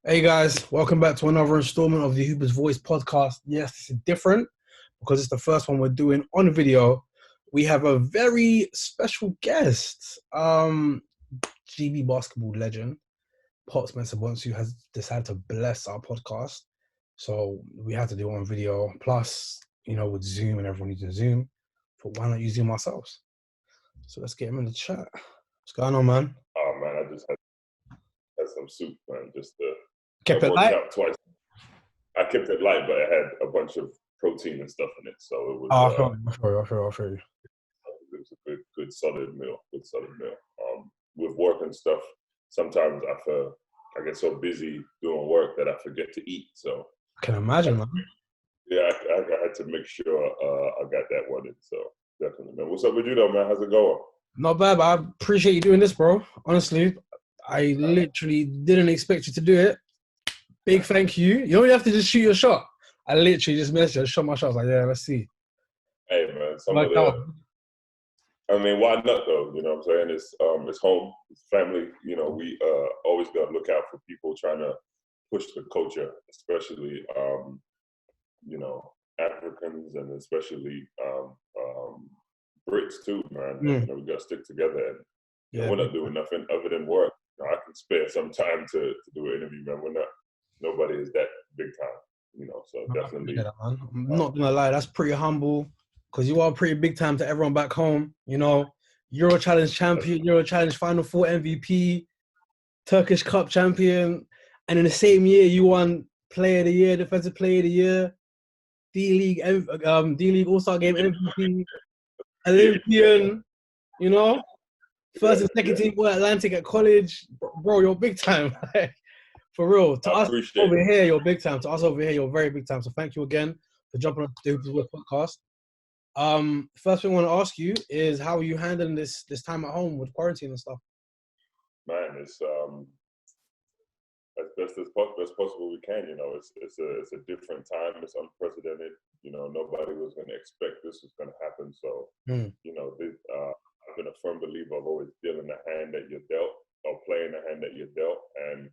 Hey guys, welcome back to another installment of the Hooper's Voice podcast. Yes, it's different because it's the first one we're doing on video. We have a very special guest. GB basketball legend, Pops Mensah-Bonsu has decided to bless our podcast. So we had to do it on video. Plus, with Zoom and everyone using Zoom, but why not use Zoom ourselves? So let's get him in the chat. What's going on, man? Oh man, I just had some soup, man. I Kept it worked light? out twice. I kept it light, but it had a bunch of protein and stuff in it, so it was Oh, I'll show you. it was a good solid meal. Good solid meal. With work and stuff, sometimes I get so busy doing work that I forget to eat. So I can imagine, man. yeah, I had to make sure I got that one in. So definitely, man. What's up with you though, man? How's it going? Not bad, but I appreciate you doing this, bro. Honestly, I literally didn't expect you to do it. Big thank you. You don't even have to just shoot your shot. I literally just messaged you, shot my shot. I was like, yeah, let's see. Hey man, Worked out. I mean, why not though? You know what I'm saying? It's home, it's family. You know, we always got to look out for people trying to push the culture, especially Africans and especially Brits too, man. Mm. We got to stick together, and Yeah, we're not doing nothing other than work. I can spare some time to do an interview, man. Nobody is that big time, so I definitely. appreciate that, man. I'm not gonna lie, that's pretty humble because you are pretty big time to everyone back home. Euro Challenge champion, Euro Challenge Final Four MVP, Turkish Cup champion, and in the same year you won Player of the Year, Defensive Player of the Year, D League All Star Game MVP, Yeah, Olympian. You know, yeah, first and second yeah. team All Atlantic at college, bro. You're big time, for real. To I us appreciate over it. here, you're big time. To us over here, you're very big time. So thank you again for jumping on the Hoops World podcast. First thing I want to ask you is how are you handling this time at home with quarantine and stuff? Man, it's as best possible we can. It's a different time. It's unprecedented. Nobody was going to expect this was going to happen. So, Mm. I've been a firm believer of always dealing the hand that you're dealt or playing the hand that you're dealt. And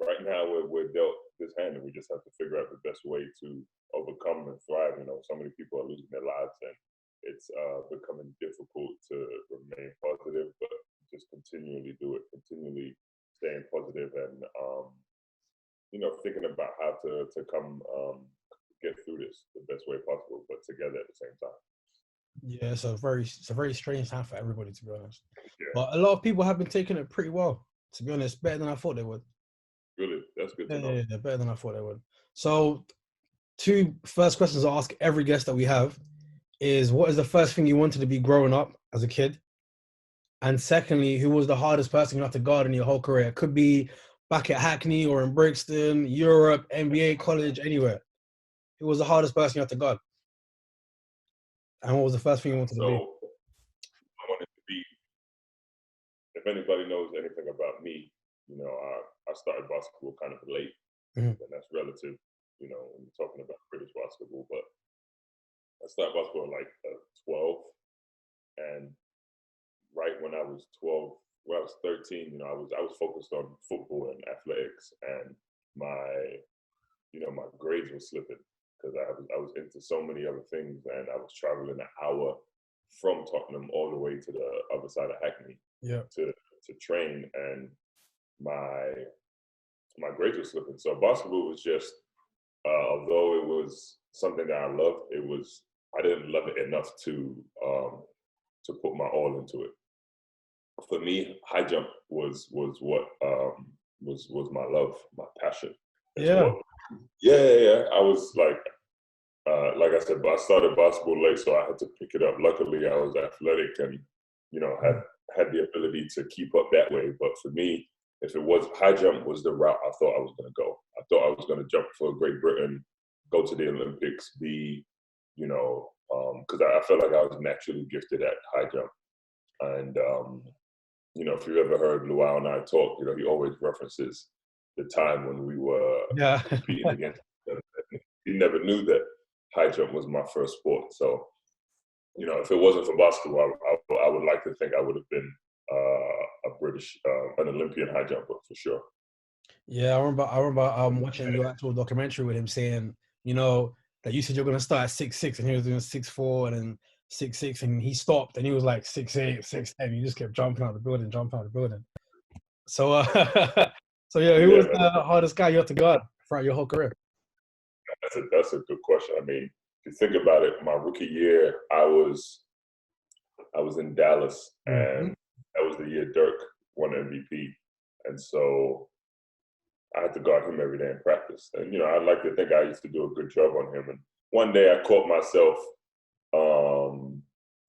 right now we're dealt this hand, and we just have to figure out the best way to overcome and thrive. So many people are losing their lives, and it's becoming difficult to remain positive, but just continually do it, continually staying positive, and thinking about how to come get through this the best way possible, but together at the same time. Yeah, it's a very strange time for everybody, to be honest. Yeah, But a lot of people have been taking it pretty well, to be honest, better than I thought they would. really, that's good Yeah, to know. better than I thought they would. So, two first questions I ask every guest that we have is what is the first thing you wanted to be growing up as a kid? And secondly, who was the hardest person you had to guard in your whole career? It could be back at Hackney or in Brixton, Europe, NBA, college, anywhere. Who was the hardest person you had to guard? And what was the first thing you wanted to be? So I wanted to be. If anybody knows anything about me, I started basketball kind of late, Mhm. and that's relative. When you're talking about British basketball, but I started basketball like 12, and right when I was 12, when I was 13, I was focused on football and athletics, and my my grades were slipping because I was into so many other things, and I was traveling an hour from Tottenham all the way to the other side of Hackney Yeah. to train, and my my grades were slipping. So basketball was just, although it was something that I loved, I didn't love it enough to put my all into it. For me, high jump was what was my love, my passion. It's Yeah. what, yeah. I was like I said, but I started basketball late, so I had to pick it up. Luckily, I was athletic and had the ability to keep up that way. But for me, if it was high jump was the route I thought I was going to go. I thought I was going to jump for Great Britain, go to the Olympics, because I felt like I was naturally gifted at high jump. And if you've ever heard Luau and I talk, he always references the time when we were Yeah. competing against each other. He never knew that high jump was my first sport. So, if it wasn't for basketball, I would like to think I would have been an Olympian high jumper for sure. Yeah, I remember watching your actual documentary with him saying, you know, that you said you're gonna start at 6'6", and he was doing 6'4", and then 6'6", and he stopped and he was like 6'8", 6'10". He just kept jumping out the building, jumping out the building. So so yeah, who Yeah, was man, the hardest guy you had to guard throughout your whole career? that's a good question. I mean, if you think about it, my rookie year, I was in Dallas, Mm-hmm. and that was the year Dirk won MVP, and so I had to guard him every day in practice. And you know, I like to think I used to do a good job on him. And one day I caught myself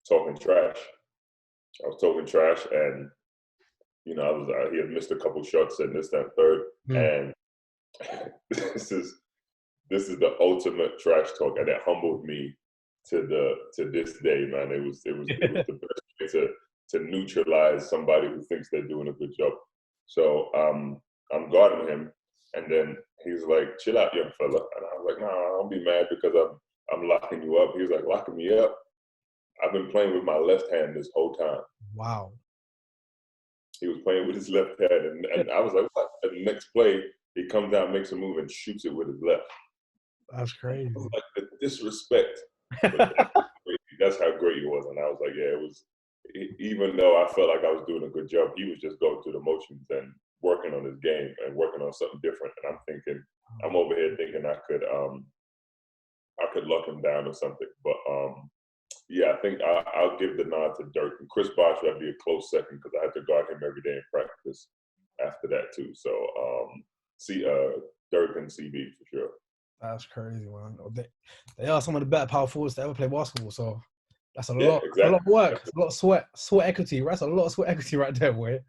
talking trash. I was talking trash, and you know, he had missed a couple shots and this, that, third, Mm. and this is the ultimate trash talk, and it humbled me to this day, man. It was the best way to neutralize somebody who thinks they're doing a good job. So I'm guarding him, and then he's like, "Chill out, young fella," and I was like, "Nah, don't be mad because I'm locking you up." He was like, "Locking me up? I've been playing with my left hand this whole time." Wow, He was playing with his left hand, and I was like, "What?" And the next play, he comes down, makes a move, and shoots it with his left. that's I crazy. was like, the disrespect, but that's how great he was. And I was like, yeah, it was. Even though I felt like I was doing a good job, he was just going through the motions and working on his game and working on something different. And I'm thinking, I'm over here thinking I could lock him down or something. But yeah, I think I'll give the nod to Dirk and Chris Bosh. Would be a close second because I had to guard him every day in practice after that too. So see, Dirk and CB for sure. That's crazy, man. They are some of the better power forwards to ever play basketball. So that's a Yeah, lot. That's a lot exactly. of work. That's a lot of sweat equity. Right? That's a lot of sweat equity right there, boy. It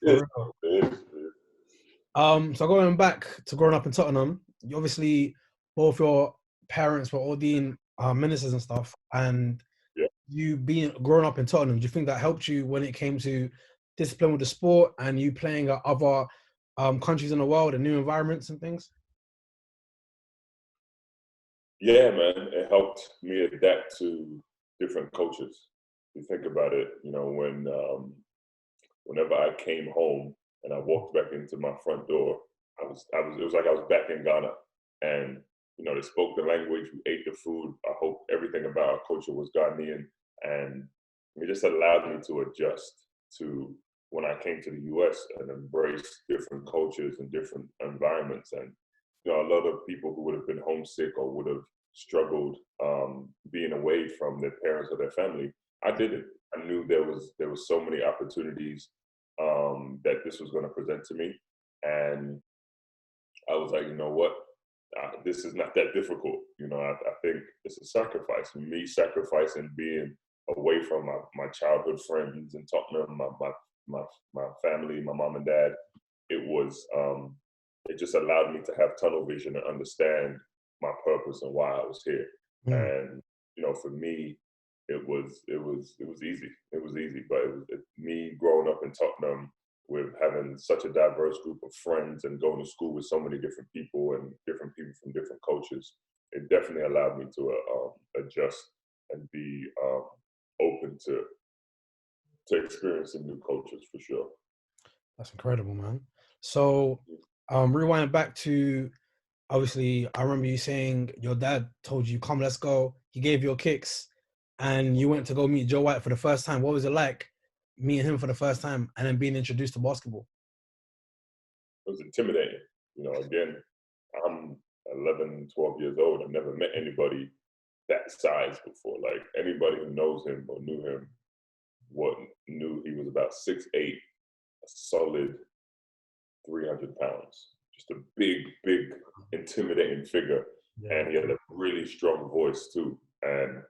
is. For real. It is. So going back to growing up in Tottenham, you obviously both your parents were ordained ministers and stuff, and Yeah. you being growing up in Tottenham, do you think that helped you when it came to discipline with the sport and you playing at other countries in the world and new environments and things? Yeah, man, it helped me adapt to different cultures. You think about it, you know, whenever I came home and I walked back into my front door, it was like I was back in Ghana, and you know, they spoke the language, we ate the food. I hope everything about our culture was Ghanaian, and it just allowed me to adjust to when I came to the U.S. and embrace different cultures and different environments. And you know, a lot of people who would have been homesick or would have struggled being away from their parents or their family, I didn't. I knew there was so many opportunities that this was going to present to me, and I was like, you know what, this is not that difficult. You know, I think it's a sacrifice. Me sacrificing being away from my childhood friends and Tottenham, my my family, my mom and dad. It was it just allowed me to have tunnel vision and understand my purpose and why I was here. Mm. And you know, for me, it was easy. It was easy, but me growing up in Tottenham with having such a diverse group of friends and going to school with so many different people and different people from different cultures, it definitely allowed me to adjust and be open to experiencing new cultures for sure. That's incredible, man. So, rewind back to obviously, I remember you saying your dad told you, "Come, let's go." He gave you kicks, and you went to go meet Joe White for the first time. What was it like meeting him for the first time and then being introduced to basketball? It was intimidating. You know, again, I'm 11, 12 years old. I've never met anybody that size before. Like anybody who knows him or knew him, what knew he was about 6'8", a solid 300 pounds. Just a big, intimidating figure. Yeah. And he had a really strong voice too. And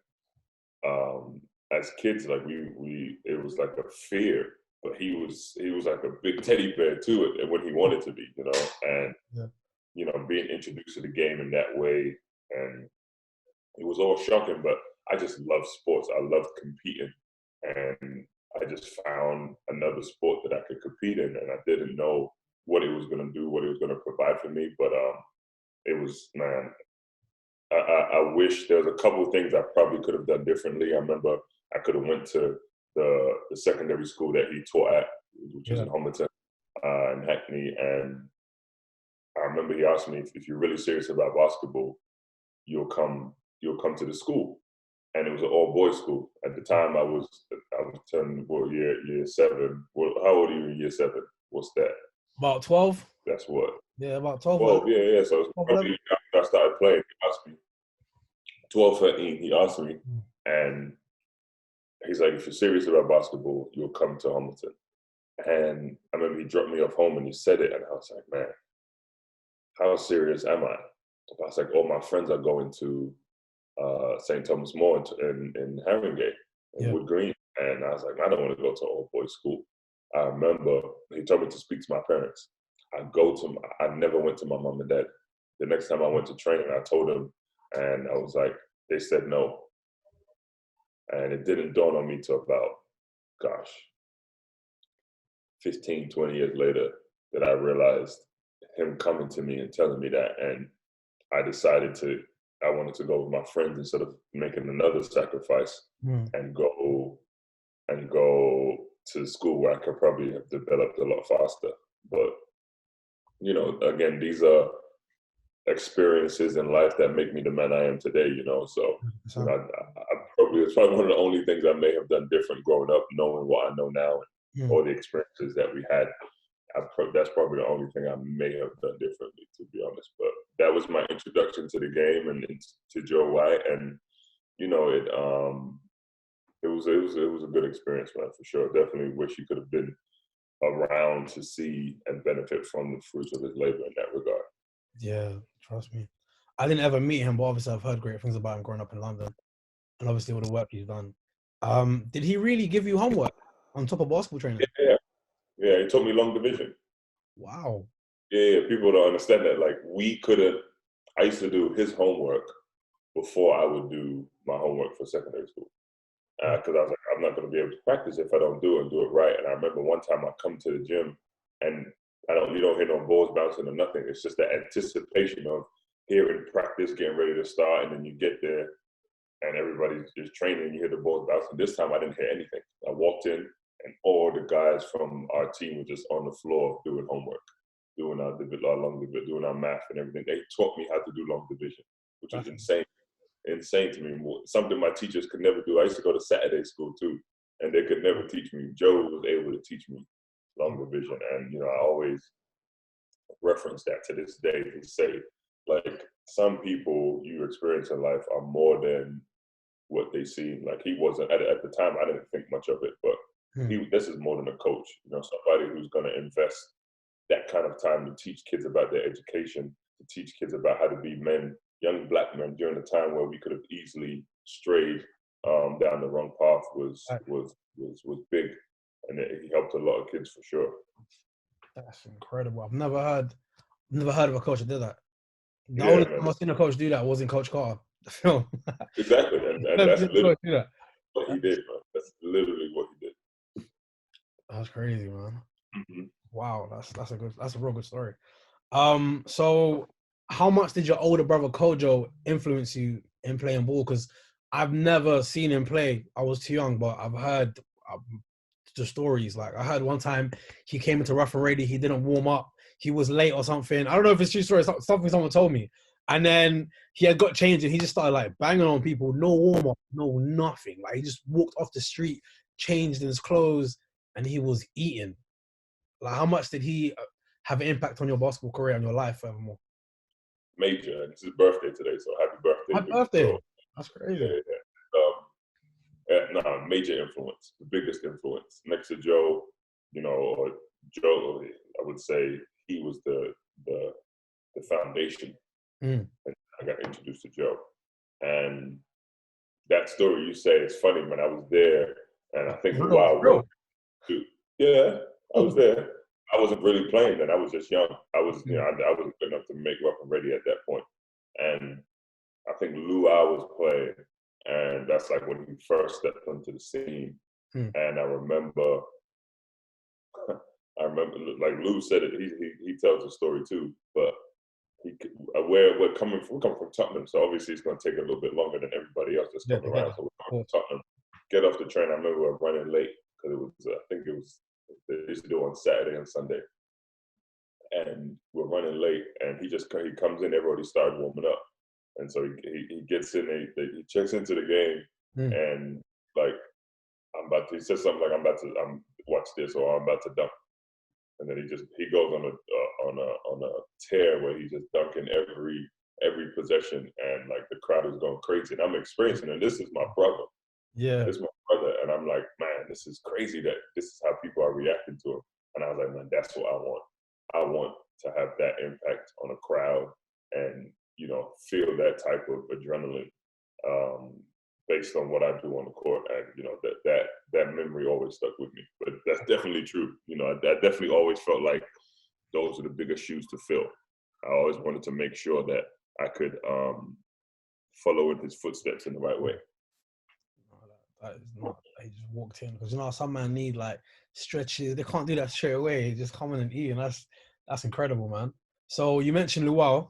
as kids, like it was like a fear, but he was like a big teddy bear too when he wanted to be, you know. And Yeah. you know, being introduced to the game in that way, and it was all shocking. But I just love sports. I love competing, and I just found another sport that I could compete in, and I didn't know what it was going to do, what it was going to provide for me. But it was, man. I wish there was a couple of things I probably could have done differently. I remember I could have went to the secondary school that he taught at, which was Yeah. in Homerton, in Hackney, and remember he asked me if you're really serious about basketball, you'll come to the school. And it was an all boys school. At the time I was turning year 7. Well, how old are you in year 7? What's that? About 12. That's what? Yeah, about 12. 12, yeah. So it's 12, probably after I started playing, he asked me. 12, 13, he asked me, and he's like, if you're serious about basketball, you'll come to Hamilton. And I remember he dropped me off home and he said it, and I was like, man, how serious am I? I was like, all my friends are going to St. Thomas More in Haringey, in Wood Green. And I was like, I don't want to go to all boys school. I remember he told me to speak to my parents. I never went to my mom and dad. The next time I went to training, I told them, and I was like, they said no. And it didn't dawn on me till about, 15, 20 years later that I realized him coming to me and telling me that. And I decided I wanted to go with my friends instead of making another sacrifice and go to school where I could probably have developed a lot faster. But, again, these are experiences in life that make me the man I am today, So, it's probably one of the only things I may have done different growing up, knowing what I know now and all the experiences that we had. That's probably the only thing I may have done differently, to be honest. But that was my introduction to the game and to Joe White, and it was a good experience, man, for sure. Definitely wish he could have been around to see and benefit from the fruits of his labor in that regard. Yeah, trust me. I didn't ever meet him, but obviously I've heard great things about him growing up in London, and obviously all the work he's done. Did he really give you homework on top of basketball training? Yeah, he taught me long division. Wow. Yeah, people don't understand that. Like, I used to do his homework before I would do my homework for secondary school. Because I was like, I'm not going to be able to practice if I don't do it and do it right. And I remember one time I come to the gym and you don't hear no balls bouncing or nothing. It's just the anticipation of hearing practice, getting ready to start, and then you get there and everybody's just training and you hear the balls bouncing. This time I didn't hear anything. I walked in and all the guys from our team were just on the floor doing homework, doing our long division, doing our math and everything. They taught me how to do long division, which was insane to me. Something my teachers could never do. I used to go to Saturday school too, and they could never teach me. Joe was able to teach me long division, and I always reference that to this day to say, like, some people you experience in life are more than what they seem. Like, he wasn't at the time. I didn't think much of it, but this is more than a coach. Somebody who's going to invest that kind of time to teach kids about their education, to teach kids about how to be men, young Black men, during a time where we could have easily strayed down the wrong path was big, and he helped a lot of kids for sure. That's incredible. I've never heard of a coach that did that. The only time I've seen a coach do that was in Coach Carter, the film. Exactly, and that's literally what he did, man. That's literally what he did. That's crazy, man. Mm-hmm. Wow, that's a real good story. So how much did your older brother Kojo influence you in playing ball? Because I've never seen him play. I was too young, but I've heard the stories. Like, I heard one time he came into Rough and Ready, he didn't warm up, he was late or something. I don't know if it's true story, something someone told me. And then he had got changed and he just started like banging on people, no warm up, no nothing. Like, he just walked off the street, changed in his clothes, and he was eating. Like, how much did he have an impact on your basketball career and your life forevermore? Major. And it's his birthday today, so happy birthday. Happy birthday. So, that's crazy. Major influence, the biggest influence. Next to Joe, Joe, I would say he was the foundation. And I got introduced to Joe. And that story you say is funny, man. I was there, and I think I was there. I wasn't really playing then. I was just young. I wasn't good enough to make Rough and Ready at that point. And I think Luau was playing, and that's like when he first stepped into the scene. And I remember, like Lou said it. He tells the story too, but we're coming from Tottenham, so obviously it's going to take a little bit longer than everybody else that's coming around. So we're coming from Tottenham, get off the train. I remember we were running late because they used to do it on Saturday and Sunday. and we're running late, and he comes in, everybody started warming up, and so he gets in, he checks into the game, Mm. and like he says something like I'm watch this, or I'm about to dunk, and then he goes on a tear where he's just dunking every possession, and like the crowd is going crazy, and I'm experiencing it. This is my brother. Yeah. This is my brother, and I'm like, man, this is crazy that this is how people are reacting to him. And I was like, man, that's what I want. I want to have that impact on a crowd, and feel that type of adrenaline based on what I do on the court. And that memory always stuck with me. But that's definitely true. I definitely always felt like those are the biggest shoes to fill. I always wanted to make sure that I could follow in his footsteps in the right way. That is not. He just walked in, because some men need like stretches. They can't do that straight away. Just come in and eat, and that's incredible, man. So you mentioned Luau.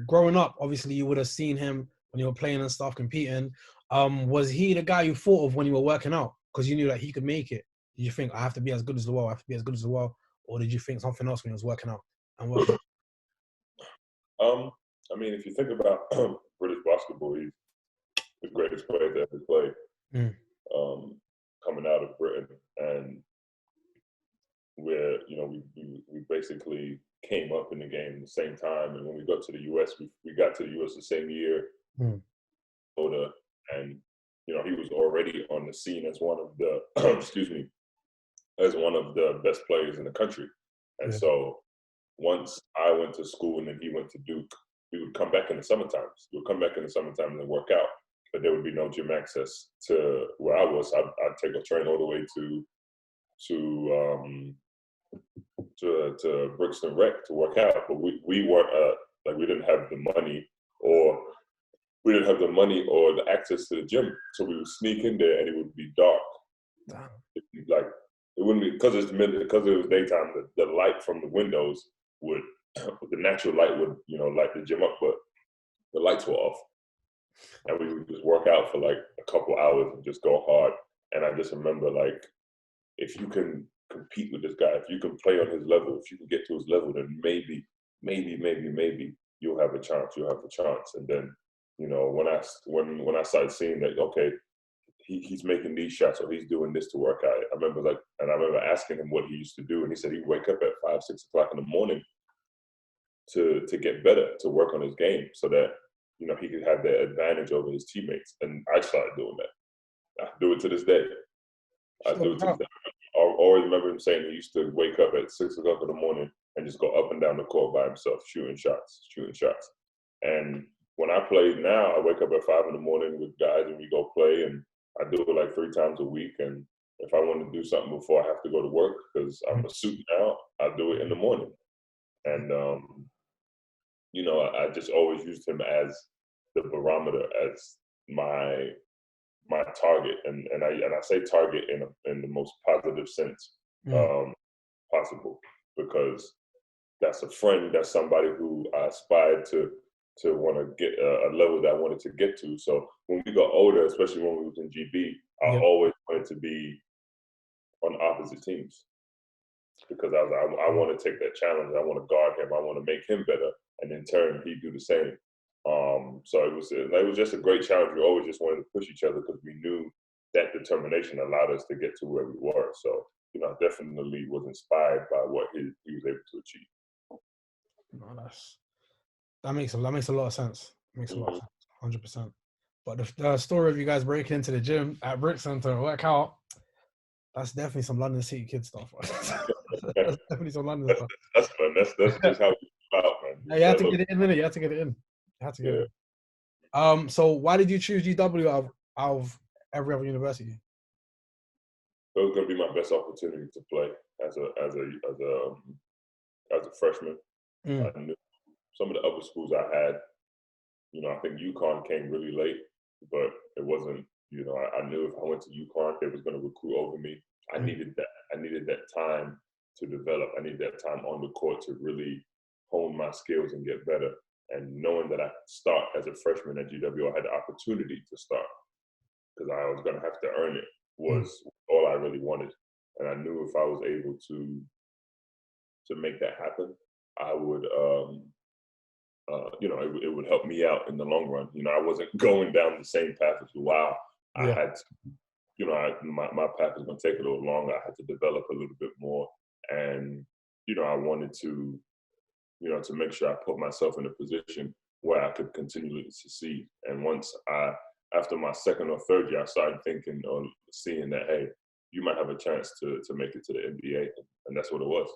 Growing up, obviously you would have seen him when you were playing and stuff, competing. Was he the guy you thought of when you were working out, because you knew that he could make it? Did you think, I have to be as good as Luau? I have to be as good as Luau, or did you think something else when you was working out and working? I mean, if you think about British basketball, he's the greatest player that ever played. Mm. Coming out of Britain, and where we basically came up in the game at the same time, and when we got to the US, we got to the US the same year. Older, and he was already on the scene as one of the as one of the best players in the country. And so once I went to school and then he went to Duke, we would come back in the summertime. We'd come back in the summertime and work out, but there would be no gym access to where I was. I'd take a train all the way to Brixton Rec to work out, but we weren't like we didn't have the money or the access to the gym, so we would sneak in there and it would be dark. Damn. Like it wouldn't be because it was daytime. The light from the windows would the natural light would light the gym up, but the lights were off, and we would just work out for like a couple hours and just go hard. And I just remember, like, if you can compete with this guy, if you can play on his level, if you can get to his level, then maybe you'll have a chance. You'll have a chance. And then, when I started seeing that, okay, he's making these shots or he's doing this to work out. I remember asking him what he used to do, and he said he'd wake up at 5, 6 o'clock in the morning to get better, to work on his game, so that he could have that advantage over his teammates. And I started doing that. I do it to this day. I always remember him saying he used to wake up at 6 o'clock in the morning and just go up and down the court by himself, shooting shots. And when I play now, I wake up at 5 in the morning with guys and we go play, and I do it like 3 times a week. And if I want to do something before I have to go to work, because I'm a suit now, I do it in the morning. And, I just always used him as the barometer, as my target, and I say target in the most positive sense possible, because that's a friend, that's somebody who I aspired to want to get a level that I wanted to get to. So when we got older, especially when we was in GB, I always wanted to be on opposite teams, because I want to take that challenge. I want to guard him. I want to make him better, and in turn, he'd do the same. So it was just a great challenge. We always just wanted to push each other, because we knew that determination allowed us to get to where we were. So, I definitely was inspired by what he was able to achieve. No, that makes a lot of sense. Makes a lot of sense, 100%. But the story of you guys breaking into the gym at Brixton to work out, that's definitely some London City kid stuff. That's definitely some London stuff. That's fun. That's just how we come out, man. You had to get it in, innit? You had to get it in. So why did you choose GW out of every other university? It was going to be my best opportunity to play as a freshman. I knew some of the other schools I had. I think UConn came really late, but it wasn't. I knew if I went to UConn, they was going to recruit over me. I needed that. I needed that time to develop. I needed that time on the court to really hone my skills and get better. And knowing that I could start as a freshman at GW, I had the opportunity to start, because I was going to have to earn it, was all I really wanted. And I knew if I was able to make that happen, I would, it would help me out in the long run. I wasn't going down the same path as you. Wow, I Yeah. had to, my path was going to take a little longer. I had to develop a little bit more, and I wanted to make sure I put myself in a position where I could continually succeed. And after my second or third year, I started thinking or seeing that, hey, you might have a chance to make it to the NBA, and that's what it was.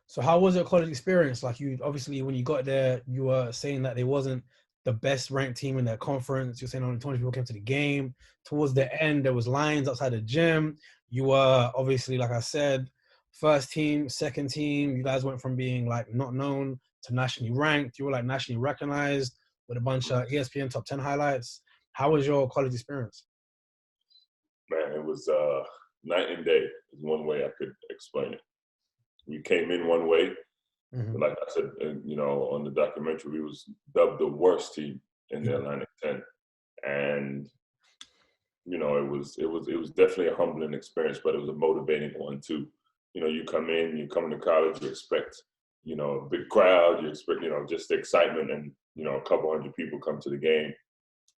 So how was your college experience? Like, you obviously, when you got there, you were saying that they wasn't the best ranked team in their conference. You're saying only 20 people came to the game. Towards the end, there was lines outside the gym. You were obviously, like I said, first team, second team. You guys went from being like not known to nationally ranked. You were like nationally recognized with a bunch of ESPN top 10 highlights. How was your college experience? Man, it was night and day is one way I could explain it. We came in one way, Mm-hmm. like I said, on the documentary, we was dubbed the worst team in the Atlantic 10, and it was definitely a humbling experience, but it was a motivating one too. You come to college, you expect a big crowd, you expect just the excitement, and a couple hundred people come to the game,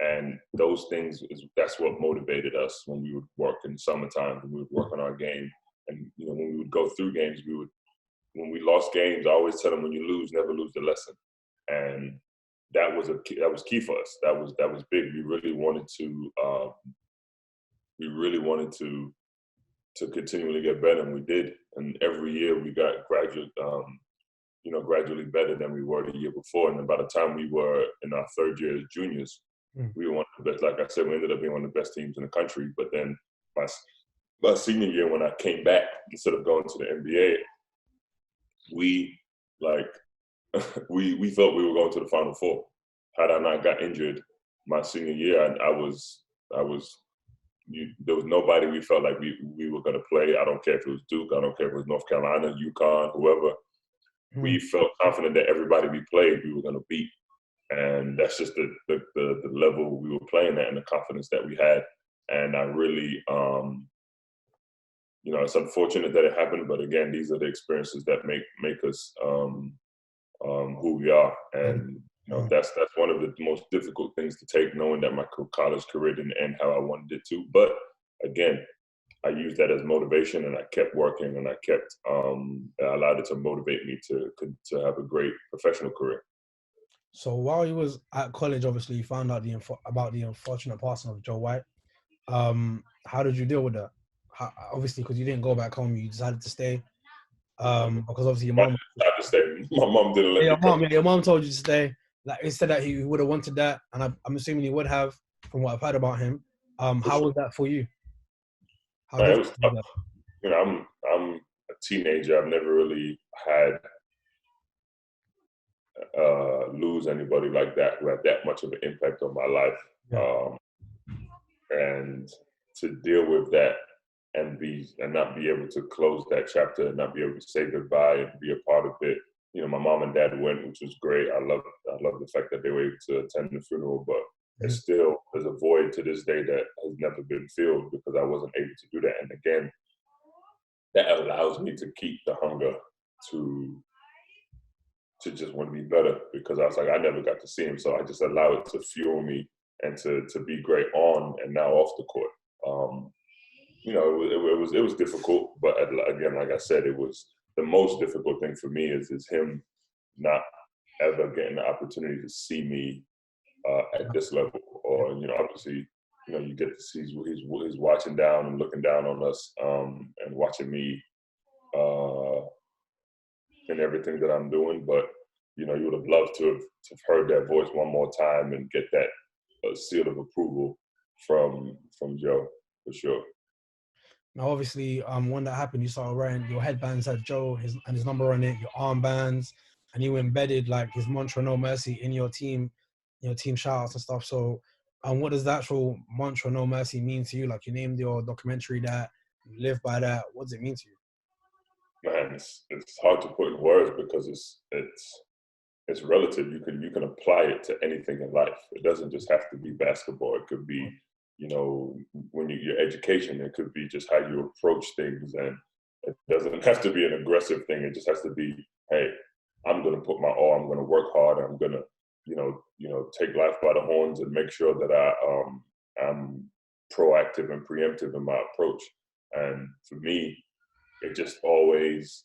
and those things that's what motivated us when we would work in summertime, when we would work on our game, and when we would go through games, when we lost games, I always tell them, when you lose, never lose the lesson, and that was key for us. That was big. We really wanted to continually get better, and we did. And every year we got gradually better than we were the year before. And by the time we were in our third year as juniors, we were one of the best. Like I said, we ended up being one of the best teams in the country. But then my senior year, when I came back, instead of going to the NBA, we we felt we were going to the Final Four. Had I not got injured my senior year, there was nobody we felt like we were going to play. I don't care if it was Duke. I don't care if it was North Carolina, UConn, whoever. We felt confident that everybody we played, we were going to beat. And that's just the level we were playing at and the confidence that we had. And I really, it's unfortunate that it happened. But again, these are the experiences that make us who we are. And that's one of the most difficult things to take, knowing that my college career didn't end how I wanted it to. But again, I used that as motivation, and I kept working, and I allowed it to motivate me to have a great professional career. So while you was at college, obviously you found out about the unfortunate passing of Joe White. How did you deal with that? Obviously, because you didn't go back home, you decided to stay. Because obviously your mom. I had to stay. My mom didn't let me come. Your mom told you to stay. Like, it said that he would have wanted that, and I'm assuming he would have, from what I've heard about him. How was that for you? How It difficult was was tough. that? I'm a teenager. I've never really had lose anybody like that who had that much of an impact on my life. Yeah. And to deal with that and not be able to close that chapter and not be able to say goodbye and be a part of it. My mom and dad went, which was great. I love the fact that they were able to attend the funeral, but there's a void to this day that has never been filled because I wasn't able to do that. And again, that allows me to keep the hunger to just want to be better, because I was like, I never got to see him, so I just allow it to fuel me and to be great on and now off the court. It was difficult, but again, like I said, it was the most difficult thing for me is him not ever getting the opportunity to see me at this level, or obviously, you get to see he's watching down and looking down on us, and watching me in everything that I'm doing, but you would have loved to have heard that voice one more time and get that seal of approval from Joe, for sure. Now, obviously, when that happened, you started wearing your headbands had Joe his number on it, your armbands, and you embedded like his mantra "No Mercy" in your team shoutouts and stuff. So, what does the actual mantra "No Mercy" mean to you? Like, you named your documentary that, you live by that. What does it mean to you? Man, it's hard to put in words because it's relative. You can apply it to anything in life. It doesn't just have to be basketball. It could be, when your education. It could be just how you approach things, and it doesn't have to be an aggressive thing. It just has to be, hey, I'm going to put my all. I'm going to work hard. I'm going to, take life by the horns and make sure that I'm proactive and preemptive in my approach. And for me, it just always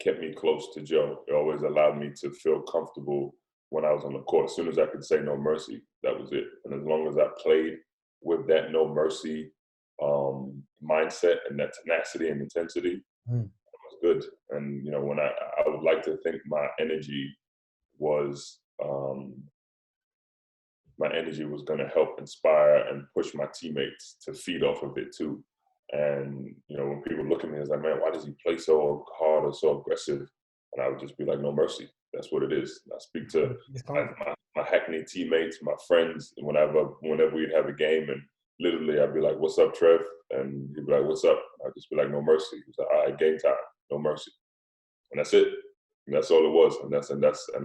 kept me close to Joe. It always allowed me to feel comfortable when I was on the court. As soon as I could say no mercy, that was it. And as long as I played with that no mercy mindset and that tenacity and intensity, Mm. it was good. And when I would like to think my energy was going to help inspire and push my teammates to feed off of it too. And when people look at me, it's like, man, why does he play so hard or so aggressive? And I would just be like, no mercy. That's what it is. I speak to my Hackney teammates, my friends, whenever we'd have a game, and literally I'd be like, "What's up, Trev?" And he'd be like, "What's up?" I'd just be like, "No mercy." He's like, "All right, game time, no mercy," and that's it. And that's all it was. And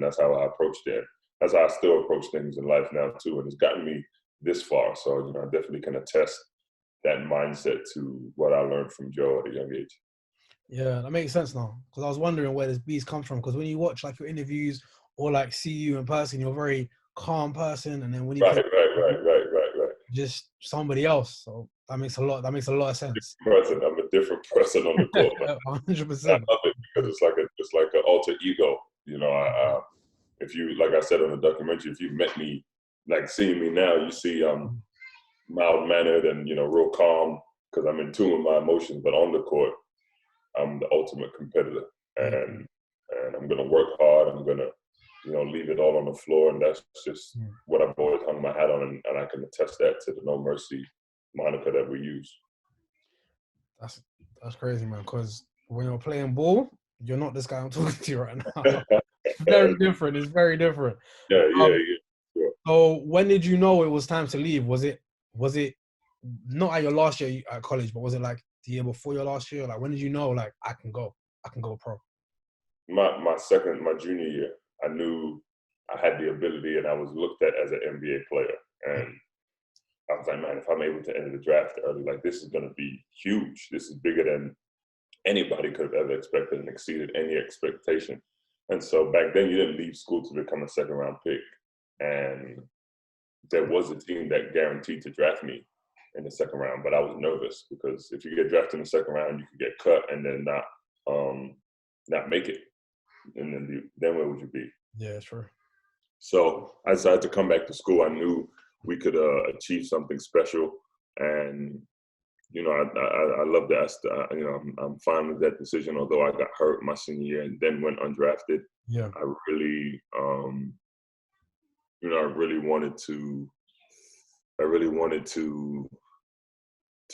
that's how I approached it. That's how I still approach things in life now too. And it's gotten me this far. So I definitely can attest that mindset to what I learned from Joe at a young age. Yeah, that makes sense now. Because I was wondering where this beast comes from. Because when you watch like your interviews or like see you in person, you're a very calm person, and then when you play, Right. just somebody else. So that makes a lot. That makes a lot of sense. I'm a different person on the court. 100%. I love it because it's like an alter ego. If you, like I said on the documentary, if you met me, like seeing me now, you see mild mannered and real calm because I'm in tune with my emotions. But on the court, I'm the ultimate competitor, and I'm gonna work hard. I'm gonna leave it all on the floor, and that's just what I've always hung my hat on, and I can attest that to the no mercy moniker that we use. That's crazy, man. Because when you're playing ball, you're not this guy I'm talking to right now. It's very different. It's very different. Yeah. Sure. So when did you know it was time to leave? Was it not at your last year at college, but was it like the year before your last year? Like when did you know like I can go pro? My junior year, I knew I had the ability, and I was looked at as an NBA player. And I was like, man, if I'm able to enter the draft early, like this is going to be huge. This is bigger than anybody could have ever expected and exceeded any expectation. And so back then, you didn't leave school to become a second round pick. And there was a team that guaranteed to draft me in the second round, but I was nervous because if you get drafted in the second round, you could get cut and then not make it. And then where would you be? Yeah, sure. So I decided to come back to school. I knew we could achieve something special, and I love that. I'm fine with that decision. Although I got hurt my senior year and then went undrafted. Yeah, I really, I really wanted to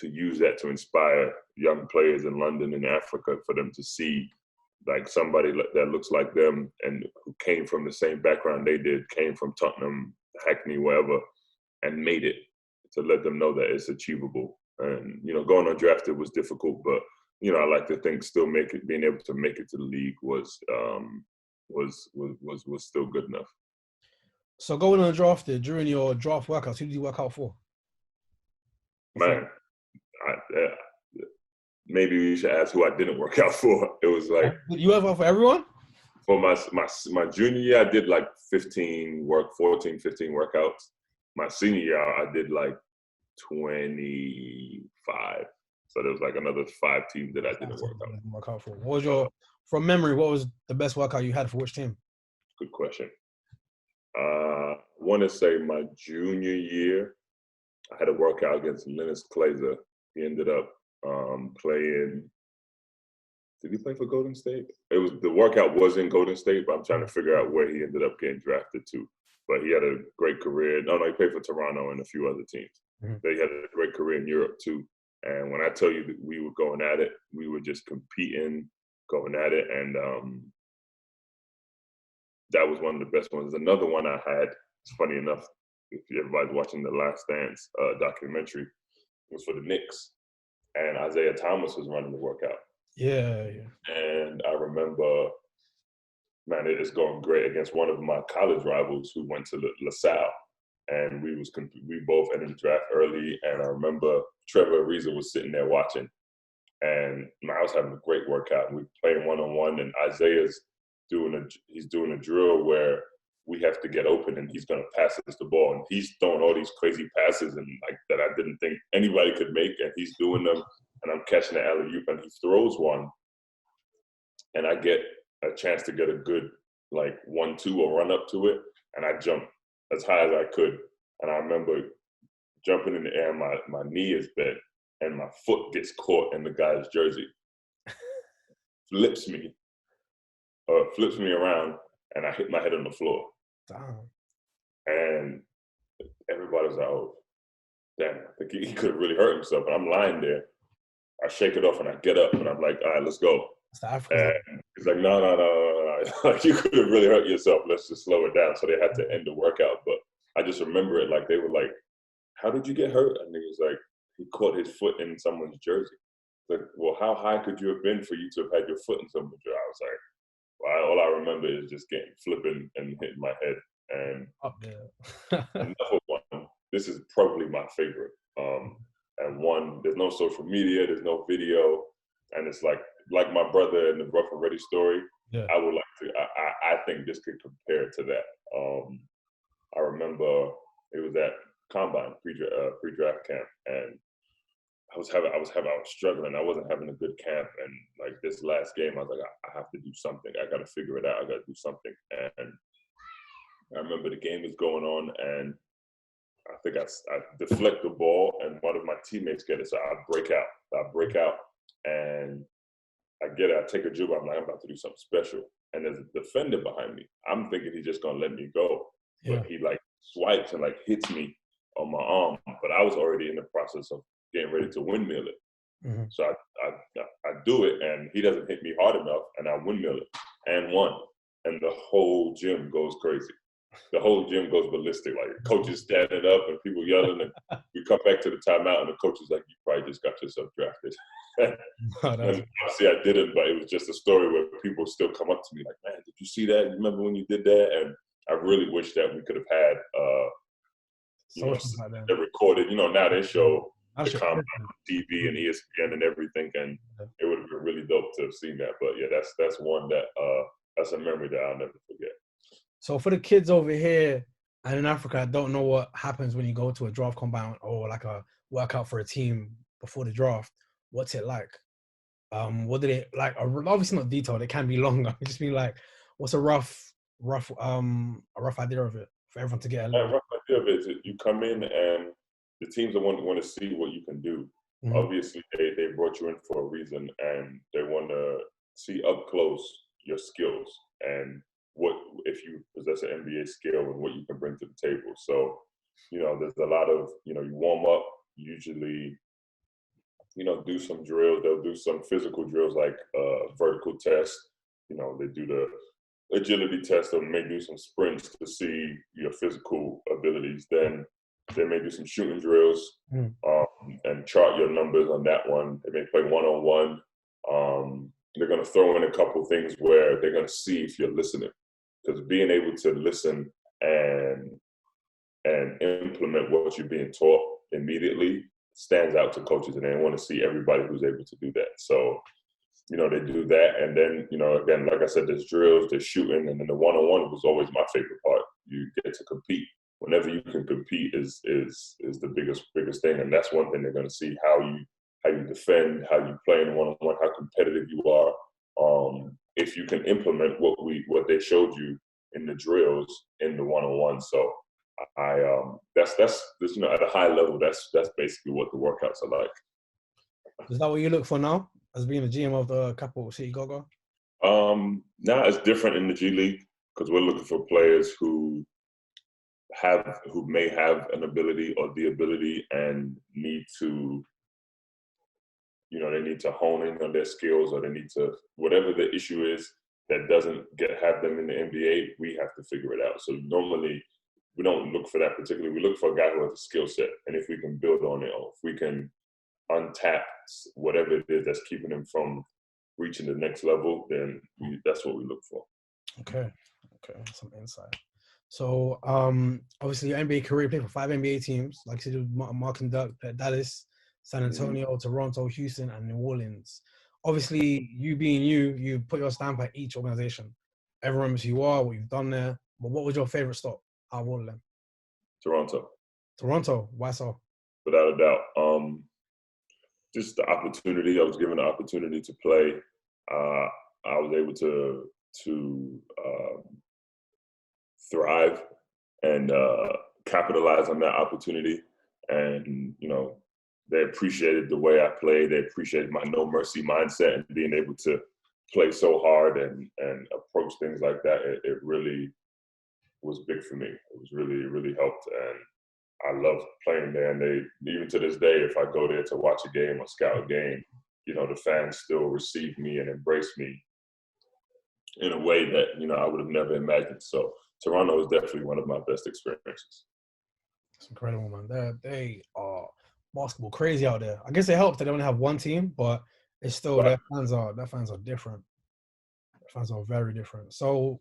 use that to inspire young players in London and Africa for them to see like somebody that looks like them and who came from the same background they did, came from Tottenham, Hackney, wherever, and made it, to let them know that it's achievable. And, going undrafted was difficult, but, I like to think being able to make it to the league was still good enough. So going undrafted during your draft workouts, who did you work out for? Man, maybe you should ask who I didn't work out for. It was like you work out for everyone? For my junior year, I did like 15 workouts. My senior year, I did like 25. So there was like another 5 teams that I didn't work out for. What was from memory, what was the best workout you had for which team? Good question. I want to say my junior year, I had a workout against Linus Glazer. He ended up playing. Did he play for Golden State? The workout was in Golden State, but I'm trying to figure out where he ended up getting drafted to. But he had a great career. No, he played for Toronto and a few other teams. Mm-hmm. But he had a great career in Europe too. And when I tell you that we were going at it, we were just competing, going at it, and that was one of the best ones. Another one I had, it's funny enough, if everybody's watching the Last Dance documentary, was for the Knicks. And Isaiah Thomas was running the workout. Yeah. And I remember, man, it is going great against one of my college rivals who went to LaSalle. And we both entered the draft early. And I remember Trevor Ariza was sitting there watching. and I was having a great workout. We playing 1-on-1, and Isaiah's doing a drill where we have to get open, and he's gonna pass us the ball, and he's throwing all these crazy passes and like that I didn't think anybody could make, and he's doing them, and I'm catching the alley-oop, and he throws one, and I get a chance to get a good like 1-2 or run up to it, and I jump as high as I could, and I remember jumping in the air, my knee is bent, and my foot gets caught in the guy's jersey, flips me around, and I hit my head on the floor. Damn. And everybody was like, oh, damn, I think he could have really hurt himself. And I'm lying there. I shake it off and I get up and I'm like, all right, let's go. And he's like, no. Like, you could have really hurt yourself. Let's just slow it down. So they had to end the workout. But I just remember it like they were like, how did you get hurt? And he was like, he caught his foot in someone's jersey. Like, well, how high could you have been for you to have had your foot in someone's jersey? I was like, well, all I remember is just flipping and hitting my head. And up there. another one, this is probably my favorite. And one, there's no social media, there's no video, and it's like my brother in the Rough and Ready story. Yeah. I would like to. I think this could compare to that. I remember it was at Combine pre-draft camp, and I was struggling. I wasn't having a good camp, and like this last game, I was like, I have to do something. I got to figure it out. I got to do something. And I remember the game is going on, and I think I deflect the ball, and one of my teammates get it. So I break out, and I get it. I take a dribble. I'm like, I'm about to do something special. And there's a defender behind me. I'm thinking he's just gonna let me go, but he like swipes and like hits me on my arm. But I was already in the process of getting ready to windmill it. Mm-hmm. So I do it, and he doesn't hit me hard enough, and I windmill it and won. And the whole gym goes crazy. The whole gym goes ballistic. Like coaches standing up and people yelling, and we come back to the timeout, and the coach is like, "You probably just got yourself drafted." And obviously I didn't, but it was just a story where people still come up to me like, "Man, did you see that? You remember when you did that?" And I really wish that we could have had they recorded. Now they show the Combine on TV and ESPN and everything, and it would have been really dope to have seen that. But yeah, that's one that that's a memory that I'll never forget. So for the kids over here and in Africa, I don't know what happens when you go to a draft combine or like a workout for a team before the draft. What's it like? What did it like? Obviously not detailed. It can be longer. Just be like, what's a rough idea of it for everyone to get a rough idea of it is you come in and the teams want to see what you can do. Mm-hmm. Obviously, they brought you in for a reason, and they want to see up close your skills and what if you possess an NBA skill and what you can bring to the table. So, there's a lot of, you warm up, usually, do some drills. They'll do some physical drills like vertical test. They do the agility test, or may do some sprints to see your physical abilities. Then they may do some shooting drills and chart your numbers on that one. They may play 1-on-1. They're going to throw in a couple things where they're going to see if you're listening. Because being able to listen and implement what you're being taught immediately stands out to coaches, and they want to see everybody who's able to do that. So, they do that, and then, again, like I said, there's drills, there's shooting, and then the 1-on-1 was always my favorite part. You get to compete. Whenever you can compete is the biggest thing, and that's one thing they're going to see, how you defend, how you play in 1-on-1, how competitive you are. If you can implement what they showed you in the drills in the 1-on-1. So that's at a high level, that's basically what the workouts are like. Is that what you look for now as being the GM of the Capital City Go-Go? Now it's different in the G League because we're looking for players who may have an ability or the ability and need to they need to hone in on their skills, or they need to, whatever the issue is that doesn't have them in the NBA, we have to figure it out. So normally we don't look for that particularly. We look for a guy who has a skill set, and if we can build on it, or if we can untap whatever it is that's keeping him from reaching the next level, then that's what we look for. Okay, some insight. So obviously your NBA career, you played for 5 NBA teams, like you said, Mark and Doug at Dallas, San Hmm. Antonio, Toronto, Houston, and New Orleans. Obviously, you being you, you put your stamp at each organization. Everyone remembers who you are, what you've done there. But what was your favorite stop out of all of them? Toronto, Toronto. Why so? without a doubt. Just the opportunity. I was given the opportunity to play. Uh, I was able to thrive and capitalize on that opportunity. And they appreciated the way I played. They appreciated my no mercy mindset and being able to play so hard and approach things like that. It really was big for me. It was really helped, and I love playing there. And they, even to this day, if I go there to watch a game or scout a game, the fans still receive me and embrace me in a way that I would have never imagined. So Toronto is definitely one of my best experiences. It's incredible, man. They are basketball crazy out there. I guess it helps that they only have one team, but it's still Right. their fans are different. Their fans are very different. So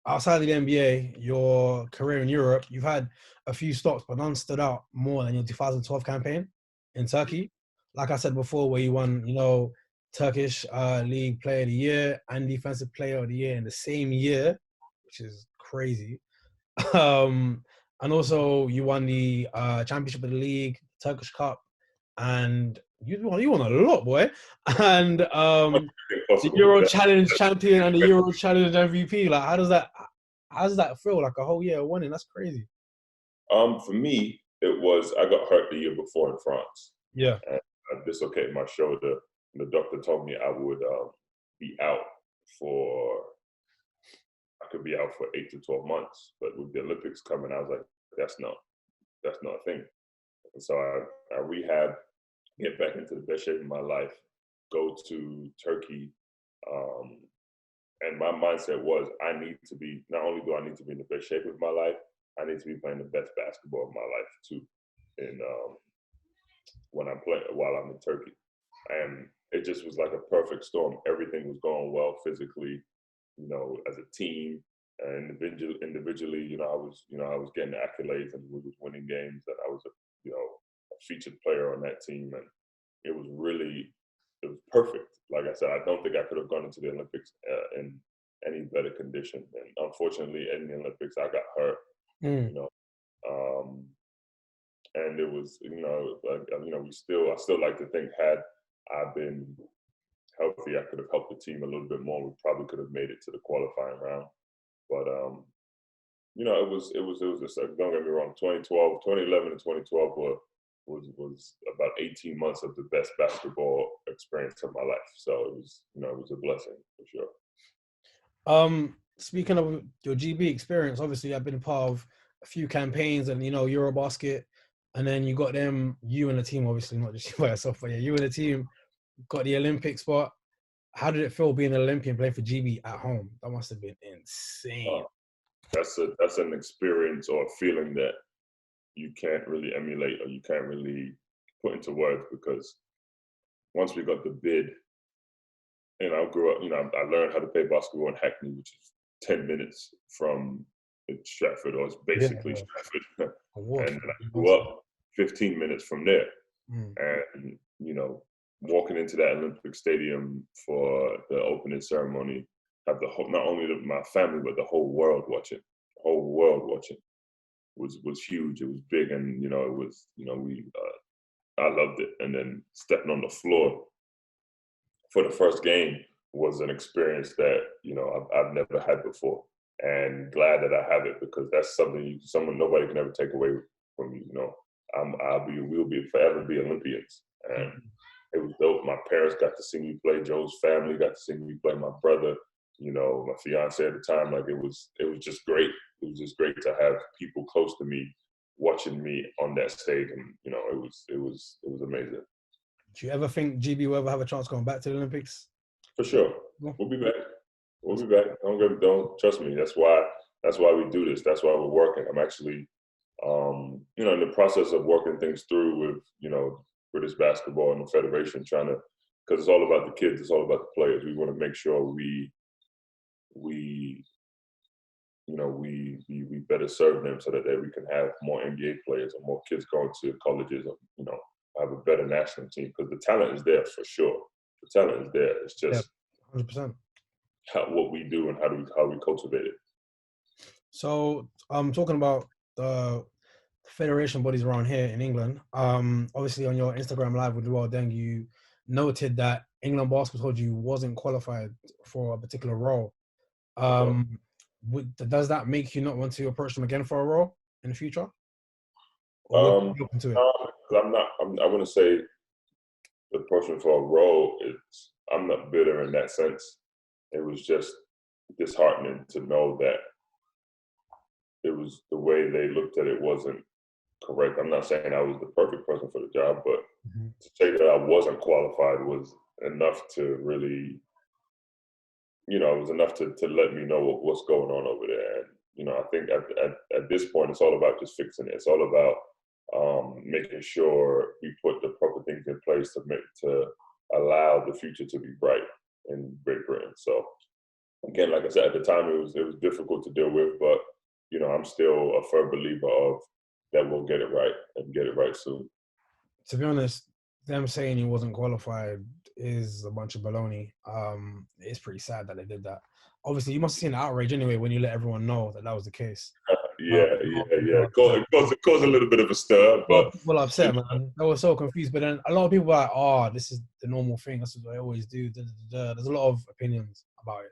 outside of the NBA, your career in Europe, you've had a few stops, but none stood out more than your 2012 campaign in Turkey. Like I said before, where you won, Turkish League Player of the Year and Defensive Player of the Year in the same year, which is crazy. Um, and also you won the championship of the league, Turkish Cup, and you won a lot, boy. And the Possible with Euro that. Challenge champion and the Euro Challenge MVP. Like, how does that feel? Like a whole year of winning? That's crazy. For me, it was I got hurt the year before in France, Yeah. and I dislocated my shoulder. And the doctor told me I would be out for I could be out for 8 to 12 months. But with the Olympics coming, I was like, that's not a thing. And so I rehab, get back into the best shape of my life, go to Turkey. Um, and my mindset was I need to be, not only do I need to be in the best shape of my life, I need to be playing the best basketball of my life too. And when I'm playing, while I'm in Turkey. And it just was like a perfect storm. Everything was going well physically, as a team, and individually, I was getting accolades and we was winning games, and I was a featured player on that team, and it was perfect. Like I said, I don't think I could have gone into the Olympics in any better condition. And unfortunately, in the Olympics, I got hurt. Mm. You know, um, and it was I still like to think had I been healthy, I could have helped the team a little bit more. We probably could have made it to the qualifying round. But it was just like, don't get me wrong, 2011 and 2012 was about 18 months of the best basketball experience of my life. So it was a blessing for sure. Speaking of your GB experience, obviously I've been part of a few campaigns and Eurobasket, and then you got you and the team, obviously not just you by yourself, but yeah, you and the team got the Olympic spot. How did it feel being an Olympian playing for GB at home? That must have been insane. Uh, that's an experience or a feeling that you can't really emulate or you can't really put into words, because once we got the bid, I grew up, I learned how to play basketball in Hackney, which is 10 minutes from Stratford, or it's Yeah, basically yeah. Stratford. I walked And for I it. grew up 15 minutes from there. Mm. And, walking into that Olympic Stadium for the opening ceremony, have not only my family, but the whole world watching, was huge. It was big. And, it was, I loved it. And then stepping on the floor for the first game was an experience that I've never had before, and glad that I have it, because that's something nobody can ever take away from you. We'll be forever be Olympians, and it was dope. My parents got to see me play. Joe's family got to see me play. My brother, my fiance at the time. Like it was just great. It was just great to have people close to me watching me on that stage, and it was amazing. Do you ever think GB will ever have a chance going back to the Olympics? For sure. No. We'll be back. We'll be back. Don't trust me. That's why we do this. That's why we're working. I'm actually, in the process of working things through with, British basketball and the federation, because it's all about the kids. It's all about the players. We want to make sure we better serve them, so that we can have more NBA players or more kids going to colleges, have a better national team, because the talent is there for sure. The talent is there. It's Yeah, just 100%. what we do and how we cultivate it. So I'm talking about the federation bodies around here in England. Obviously on your Instagram live with Luol Deng, you noted that England basketball told you wasn't qualified for a particular role. Okay. Does that make you not want to approach them again for a role in the future? Or would you Um, be open to it? no, 'cause I wouldn't say the person for a role is. I'm not bitter in that sense. It was just disheartening to know that it was the way they looked at it wasn't correct. I'm not saying I was the perfect person for the job, but Mhm. to say that I wasn't qualified was enough to really, it was enough to let me know what's going on over there. And, I think at this point, it's all about just fixing it. It's all about making sure we put the proper things in place to allow the future to be bright in Great Britain. So again, like I said, at the time it was difficult to deal with, but I'm still a firm believer of that we'll get it right and get it right soon. To be honest, them saying he wasn't qualified is a bunch of baloney. It's pretty sad that they did that. Obviously, you must have seen the outrage anyway when you let everyone know that that was the case. Yeah, A lot of yeah, people yeah. are upset. It caused a little bit of a stir, A lot but of people are upset, man. They were so confused. But then a lot of people are like, "Oh, this is the normal thing. This is what I always do." Da, da, da, da. There's a lot of opinions about it,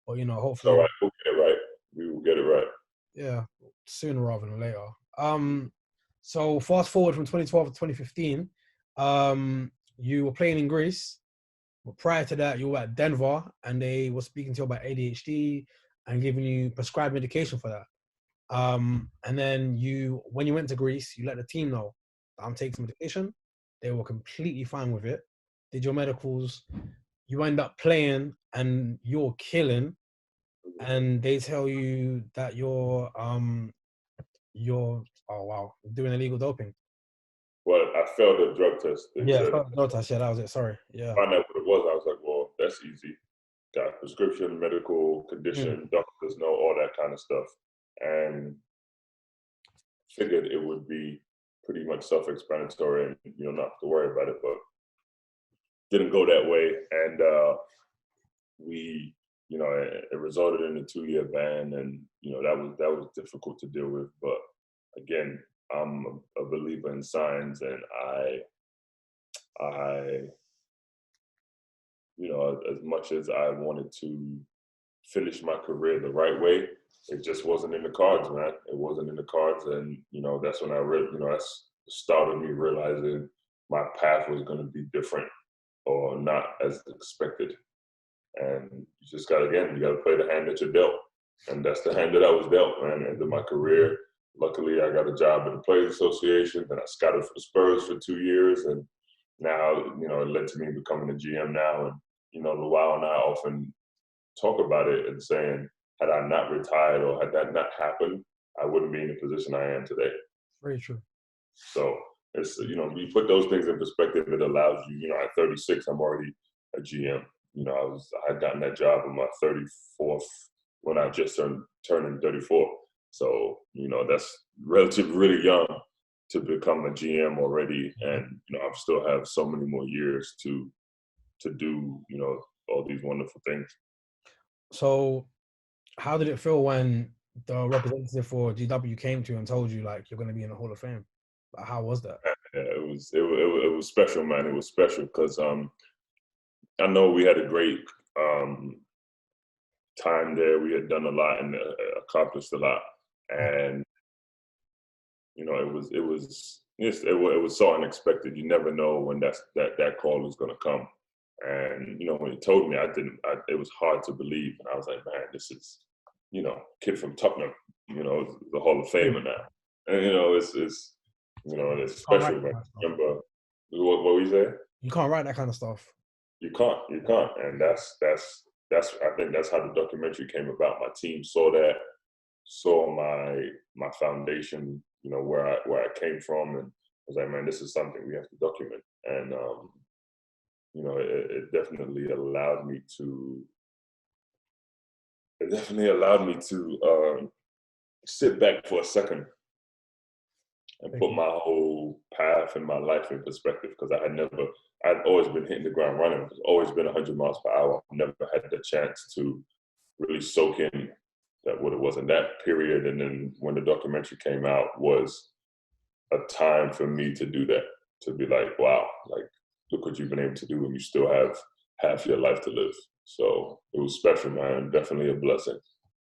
but it's all hopefully, right. We'll get it right. We will get it right. yeah, sooner rather than later. So fast forward from 2012 to 2015, you were playing in Greece. But prior to that, you were at Denver, and they were speaking to you about ADHD and giving you prescribed medication for that. And then when you went to Greece, you let the team know that I'm taking some medication. They were completely fine with it. Did your medicals. You end up playing, and you're killing. And they tell you that you're oh wow doing illegal doping. Well, I failed a drug test. They Yeah, said, no test. Yeah, that was it. Sorry. Yeah. find out what it was. I was like, well, that's easy. Got prescription, medical Mm. condition, doctors know all that kind of stuff, and figured it would be pretty much self-explanatory and not have to worry about it. But didn't go that way, and we, it resulted in a 2-year ban, and that was difficult to deal with. But again, I'm a believer in science, and I, as much as I wanted to finish my career the right way, it just wasn't in the cards, man. It wasn't in the cards, and that's when that's the start of me realizing my path was going to be different or not as expected. And you just got you got to play the hand that you're dealt, and that's the hand that I was dealt, man. Ended my career. Luckily, I got a job at the Players Association. Then I scouted for the Spurs for 2 years, and now it led to me becoming a GM now. And Luau and I often talk about it and saying, had I not retired or had that not happened, I wouldn't be in the position I am today. Very true. So it's you put those things in perspective, it allows you. At 36, I'm already a GM. I had gotten that job in my 34th when I just turning 34. So that's relatively really young to become a GM already, and I still have so many more years to do all these wonderful things. So, how did it feel when the representative for GW came to you and told you like you're going to be in the Hall of Fame? Like, how was that? Yeah, it was special, man. It was special because I know we had a great time there. We had done a lot and accomplished a lot, and it was so unexpected. You never know when that call is going to come. And when he told me, it was hard to believe, and I was like, man, this is kid from Tottenham, the Hall of Famer now, and it's Can't write special, that man. kind of stuff. Remember what we say? You can't write that kind of stuff. You can't, and I think that's how the documentary came about. My team saw my foundation, where I came from, and I was like, man, this is something we have to document. And it definitely allowed me to sit back for a second and put my whole path and my life in perspective, because I'd always been hitting the ground running. It's always been 100 miles per hour. I've never had the chance to really soak in that what it was in that period. And then when the documentary came out was a time for me to do that, to be like, wow, like, look what you've been able to do when you still have half your life to live. So it was special, man. Definitely a blessing.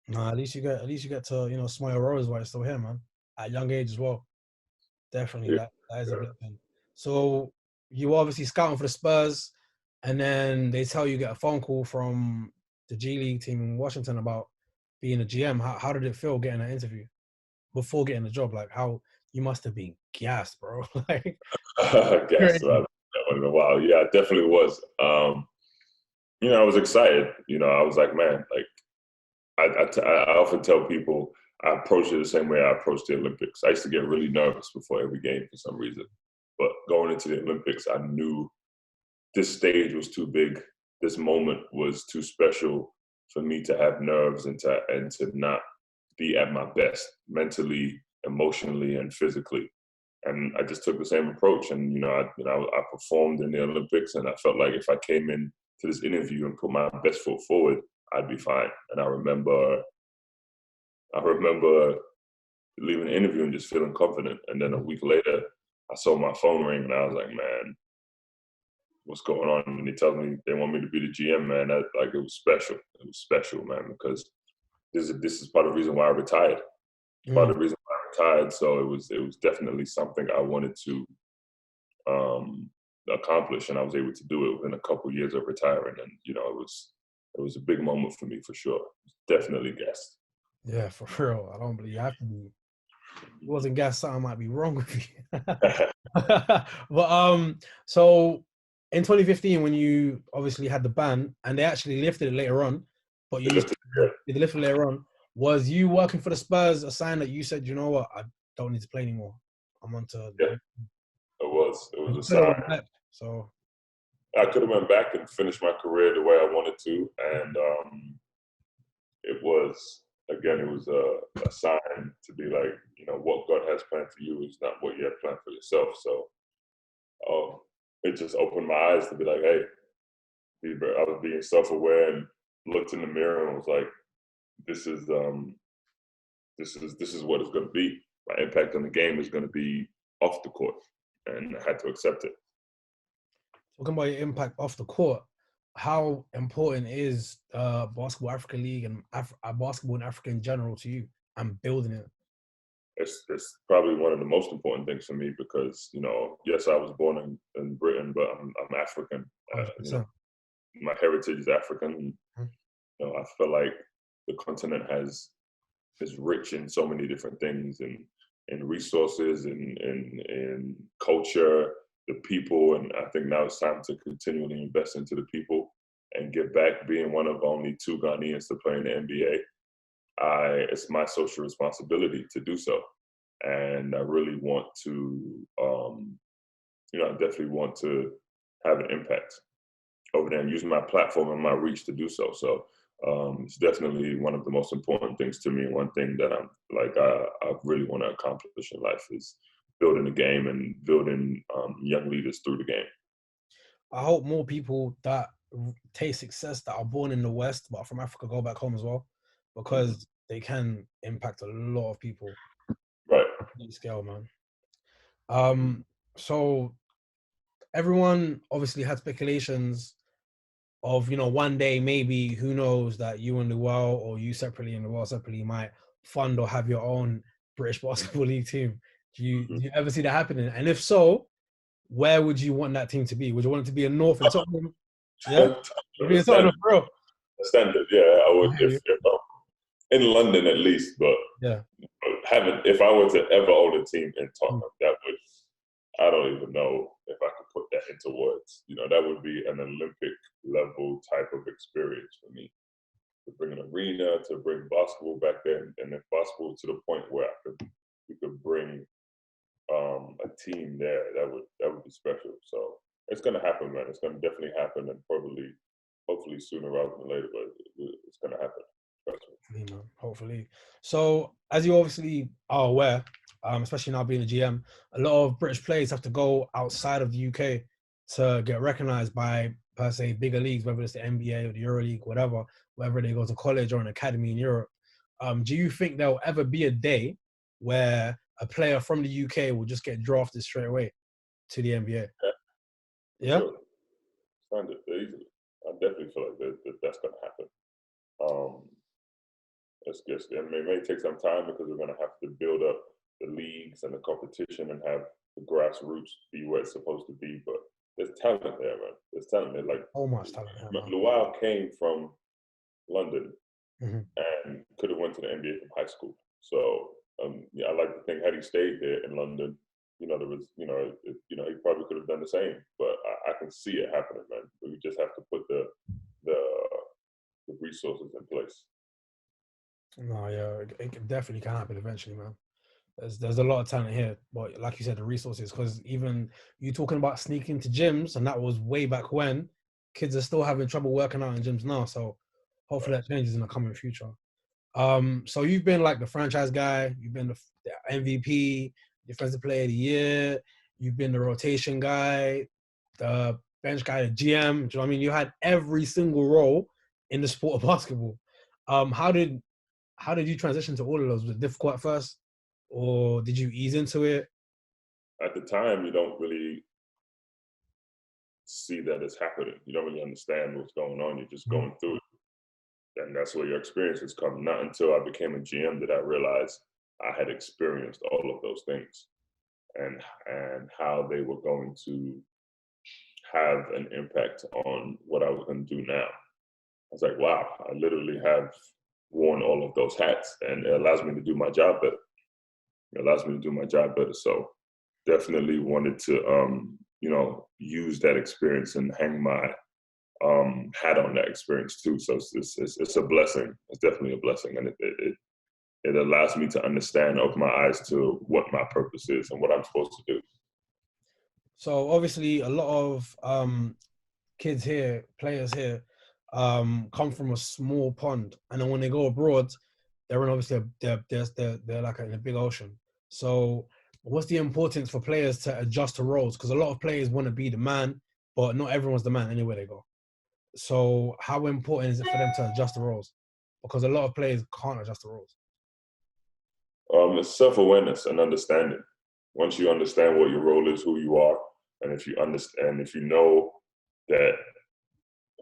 Nah, at least you get to, you know, smell your rose while you're still here, man. At a young age as well. Definitely, Yeah. that is a blessing. So you obviously scouting for the Spurs, and then they tell you get a phone call from the G League team in Washington about being a GM. How did it feel getting that interview before getting the job? Like, how you must have been gassed, bro. Like, I guess. crazy. In a while. Yeah, it definitely was. I was excited. I was like, man, like I often tell people I approach it the same way I approach the Olympics. I used to get really nervous before every game for some reason. But going into the Olympics, I knew this stage was too big. This moment was too special for me to have nerves and to not be at my best mentally, emotionally, and physically. And I just took the same approach. And I performed in the Olympics, and I felt like if I came in to this interview and put my best foot forward, I'd be fine. And I remember leaving the interview and just feeling confident. And then a week later, I saw my phone ring, and I was like, man, what's going on? And they tell me they want me to be the GM, man. It was special. It was special, man, because this is part of the reason why I retired. Part of the reason why I retired. So it was definitely something I wanted to accomplish, and I was able to do it within a couple of years of retiring. And it was a big moment for me for sure. Definitely guessed. Yeah, for real. I don't believe you have to be. It wasn't gas, something might be wrong with you. But so in 2015, when you obviously had the ban, and they actually lifted it later on, but they lifted it later on, was you working for the Spurs a sign that you said, you know what, I don't need to play anymore? I'm on to. Yeah, it was. It was a Could have went sign. back, so I could have went back and finished my career the way I wanted to, and it was a sign to be like, what God has planned for you is not what you have planned for yourself. So it just opened my eyes to be like, hey, I was being self-aware and looked in the mirror and was like, this is what it's going to be. My impact on the game is going to be off the court, and I had to accept it. talking about your impact off the court, how important is Basketball Africa League and basketball in Africa in general to you and building it? It's probably one of the most important things for me because, yes, I was born in Britain, but I'm African. My heritage is African. I feel like the continent is rich in so many different things, and resources, and culture, the people. And I think now it's time to continually invest into the people and give back. Being one of only 2 Ghanaians to play in the NBA, it's my social responsibility to do so. And I really want to, I definitely want to have an impact over there and use my platform and my reach to do so. So it's definitely one of the most important things to me. One thing that I really want to accomplish in life is building the game and building young leaders through the game. I hope more people that taste success that are born in the West but from Africa go back home as well, because they can impact a lot of people. Right. Scale, man. So everyone obviously had speculations of, one day maybe, who knows, that you and Luau, or you separately and Luau separately, might fund or have your own British Basketball League team. Do you ever see that happening? And if so, where would you want that team to be? Would you want it to be in North and Tottenham? Yeah, be in Tottenham, bro. Standard, yeah. I would if in London at least, but yeah, if I were to ever own a team in Tottenham, I don't even know if I could put that into words. That would be an Olympic level type of experience for me. To bring an arena, to bring basketball back there, and if possible to the point where we could bring a team there, that would be special. So it's gonna happen, man. It's gonna definitely happen, and hopefully sooner rather than later, but it's gonna happen. hopefully, man. Hopefully. So as you obviously are aware, especially now being a GM, a lot of British players have to go outside of the UK to get recognized by, per se, bigger leagues, whether it's the NBA or the EuroLeague, whatever, whether they go to college or an academy in Europe. Do you think there'll ever be a day where a player from the UK will just get drafted straight away to the NBA? Yeah? Sure. Find it easily. I definitely feel like that's going to happen. It's just, it may take some time because we're going to have to build up the leagues and the competition and have the grassroots be where it's supposed to be. But there's talent there, man. There's talent there. Like, So much talent there, man. Luau came from London Mm-hmm. and could have went to the NBA from high school. So yeah, I like to think had he stayed there in London, there was, he probably could have done the same. But I can see it happening, man. We just have to put the resources in place. No, yeah, it definitely can happen eventually, man. There's a lot of talent here, but like you said, the resources. Because even you talking about sneaking to gyms, and that was way back when. Kids are still having trouble working out in gyms now. So hopefully that changes in the coming future. So you've been like the franchise guy, you've been the MVP, defensive player of the year, you've been the rotation guy, the bench guy, the GM. Do you know what I mean? You had every single role in the sport of basketball. How did you transition to all of those? Was it difficult at first, or did you ease into it? At the time, you don't really see that it's happening. You don't really understand what's going on. You're just going through it. And that's where your experiences come. Not until I became a GM did I realize I had experienced all of those things and how they were going to have an impact on what I was going to do now. I was like, wow, I literally have worn all of those hats, and it allows me to do my job better. It allows me to do my job better. So definitely wanted to, use that experience and hang my hat on that experience too. So it's a blessing. It's definitely a blessing, and it allows me to understand, open my eyes to what my purpose is and what I'm supposed to do. So obviously, a lot of kids here, players here, come from a small pond, and then when they go abroad, they're in obviously they're like in a big ocean. So what's the importance for players to adjust to roles? Because a lot of players want to be the man, but not everyone's the man anywhere they go. So how important is it for them to adjust the roles? Because a lot of players can't adjust the roles. It's self-awareness and understanding. Once you understand what your role is, who you are, and if you understand, if you know that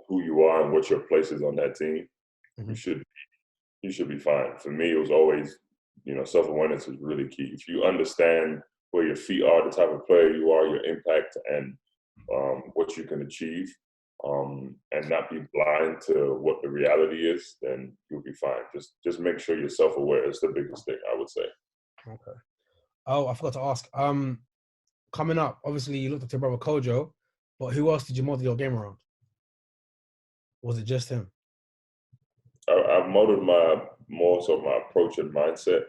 who you are and what your place is on that team, you should be fine. For me, it was always, self-awareness is really key. If you understand where your feet are, the type of player you are, your impact, and what you can achieve, and not be blind to what the reality is, then you'll be fine. Just make sure you're self-aware. It's the biggest thing, I would say. Okay. Oh, I forgot to ask. Coming up, obviously you looked at your brother Kojo, but who else did you model your game around? Was it just him? I modeled my approach and mindset.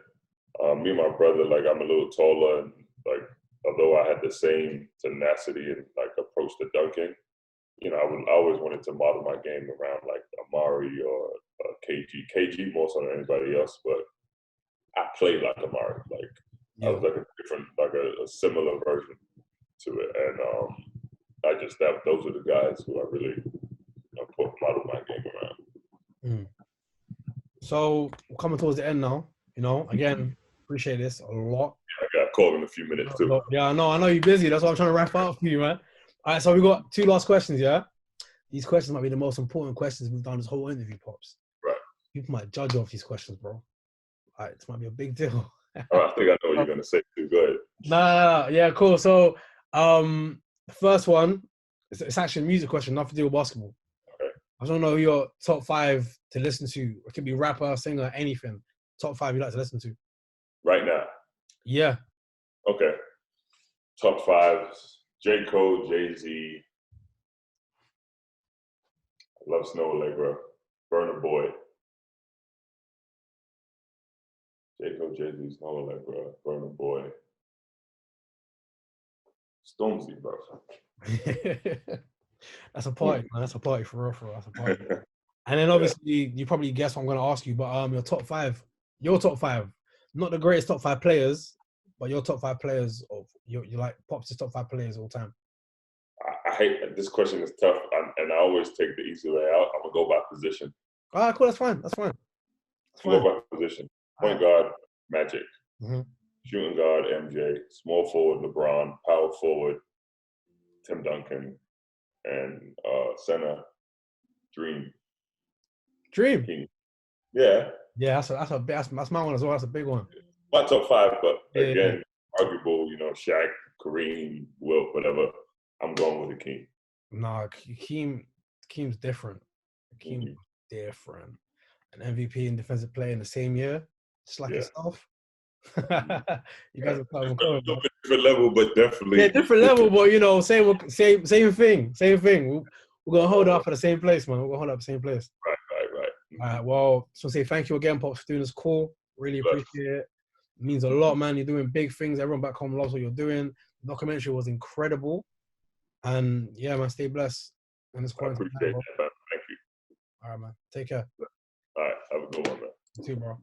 Me and my brother, like, I'm a little taller, and like, although I had the same tenacity and like approach to dunking, I always wanted to model my game around like Amari or KG more so than anybody else. But I played like Amari, like I was like a different, like a similar version to it, and those are the guys who I really model my game around. So coming towards the end now, again, appreciate this a lot. I got called in a few minutes too. Yeah, I know you're busy. That's why I'm trying to wrap up for you, man. All right, so we got 2 last questions, yeah? These questions might be the most important questions we've done this whole interview, Pops. Right. People might judge off these questions, bro. All right, this might be a big deal. I think I know what you're gonna say too. Go ahead. Nah, yeah, cool. So, the first one, it's actually a music question, nothing to do with basketball. Okay. I don't know your top 5 to listen to. It could be rapper, singer, anything. Top 5 you like to listen to. Right now. Yeah. Okay. Top 5: J. Cole, Jay-Z. I love Snow Allegra, Burna Boy. J. Cole, Jay-Z, Snow Allegra, Burna Boy. Stormzy, bro. That's a party, man. That's a party for real. That's a party. And then obviously you probably guess what I'm going to ask you, but your top 5, not the greatest top 5 players, but your top 5 players of you like Pops' top 5 players all time. I hate this question is tough, and I always take the easy way out. I'm gonna go by position. All right, cool. That's fine. That's fine. That's I'm gonna fine. go by position. All Point right. guard, Magic. Mm-hmm. Shooting guard, MJ. Small forward, LeBron. Power forward, Tim Duncan. And center, Dream Dream. King. Yeah, Yeah, that's my one as well. That's a big one. my top 5, but Yeah, yeah. again, arguable. Shaq, Kareem, Wilt, whatever. I'm going with the King. Nah, Keem's different. Keem's different. An MVP and defensive player in the same year, just like yourself. You guys are coming. Different level, but definitely. Yeah, different level, but same thing. Same thing. We're gonna hold up for the same place, man. We're gonna hold up the same place. Right. All right. Well, so say thank you again, Pops, for doing this call. Really appreciate it. It means a lot, man. You're doing big things. Everyone back home loves what you're doing. The documentary was incredible. And yeah, man, stay blessed. And it's I appreciate that, man. Thank you. All right, man. Take care. All right. Have a good one, man. You too, bro.